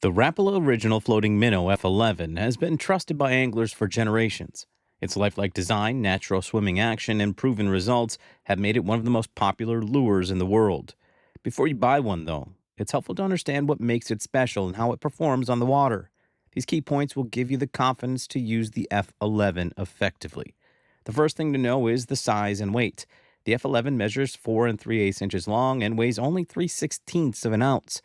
The Rapala Original Floating Minnow F-11 has been trusted by anglers for generations. Its lifelike design, natural swimming action, and proven results have made it one of the most popular lures in the world. Before you buy one, though, it's helpful to understand what makes it special and how it performs on the water. These key points will give you the confidence to use the F-11 effectively. The first thing to know is the size and weight. The F-11 measures 4 3/8 inches long and weighs only 3/16 of an ounce.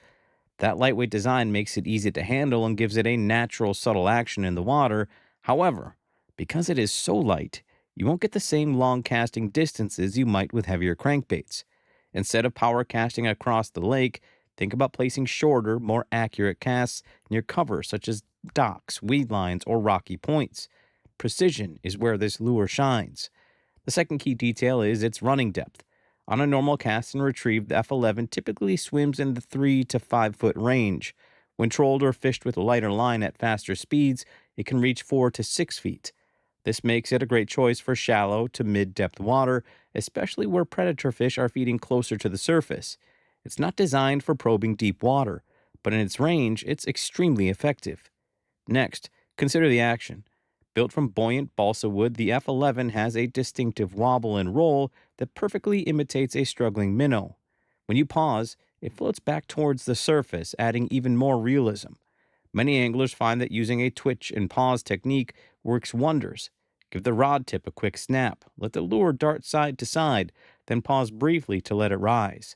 That lightweight design makes it easy to handle and gives it a natural, subtle action in the water. However, because it is so light, you won't get the same long casting distances you might with heavier crankbaits. Instead of power casting across the lake, think about placing shorter, more accurate casts near cover, such as docks, weed lines, or rocky points. Precision is where this lure shines. The second key detail is its running depth. On a normal cast and retrieve, the F-11 typically swims in the 3 to 5 foot range. When trolled or fished with a lighter line at faster speeds, it can reach 4 to 6 feet. This makes it a great choice for shallow to mid-depth water, especially where predator fish are feeding closer to the surface. It's not designed for probing deep water, but in its range, it's extremely effective. Next, consider the action. Built from buoyant balsa wood, the F-11 has a distinctive wobble and roll that perfectly imitates a struggling minnow. When you pause, it floats back towards the surface, adding even more realism. Many anglers find that using a twitch and pause technique works wonders. Give the rod tip a quick snap, let the lure dart side to side, then pause briefly to let it rise.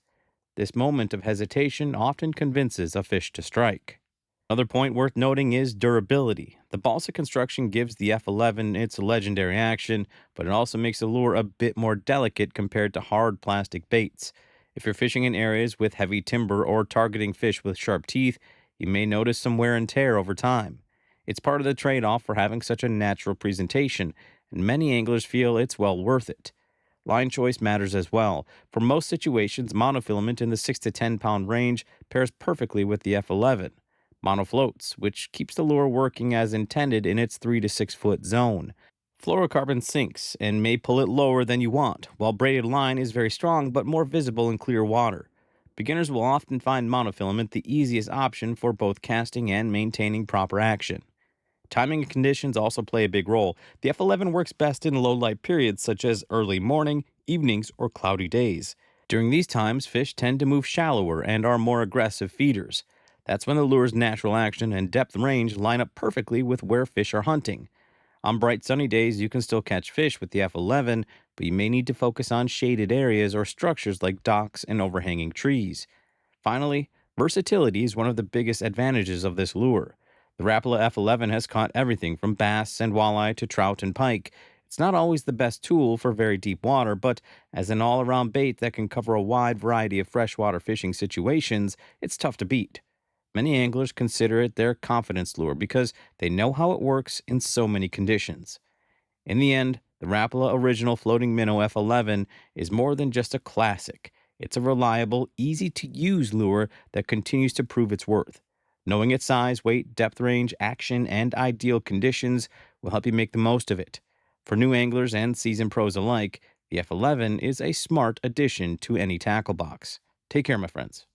This moment of hesitation often convinces a fish to strike. Another point worth noting is durability. The balsa construction gives the F-11 its legendary action, but it also makes the lure a bit more delicate compared to hard plastic baits. If you're fishing in areas with heavy timber or targeting fish with sharp teeth, you may notice some wear and tear over time. It's part of the trade-off for having such a natural presentation, and many anglers feel it's well worth it. Line choice matters as well. For most situations, monofilament in the 6 to 10 pound range pairs perfectly with the F-11. Mono floats, which keeps the lure working as intended in its 3 to 6 foot zone. Fluorocarbon sinks and may pull it lower than you want, while braided line is very strong but more visible in clear water. Beginners will often find monofilament the easiest option for both casting and maintaining proper action. Timing and conditions also play a big role. The F-11 works best in low light periods such as early morning, evenings, or cloudy days. During these times, fish tend to move shallower and are more aggressive feeders. That's when the lure's natural action and depth range line up perfectly with where fish are hunting. On bright sunny days, you can still catch fish with the F-11, but you may need to focus on shaded areas or structures like docks and overhanging trees. Finally, versatility is one of the biggest advantages of this lure. The Rapala F-11 has caught everything from bass and walleye to trout and pike. It's not always the best tool for very deep water, but as an all-around bait that can cover a wide variety of freshwater fishing situations, it's tough to beat. Many anglers consider it their confidence lure because they know how it works in so many conditions. In the end, the Rapala Original Floating Minnow F-11 is more than just a classic. It's a reliable, easy-to-use lure that continues to prove its worth. Knowing its size, weight, depth range, action, and ideal conditions will help you make the most of it. For new anglers and seasoned pros alike, the F-11 is a smart addition to any tackle box. Take care, my friends.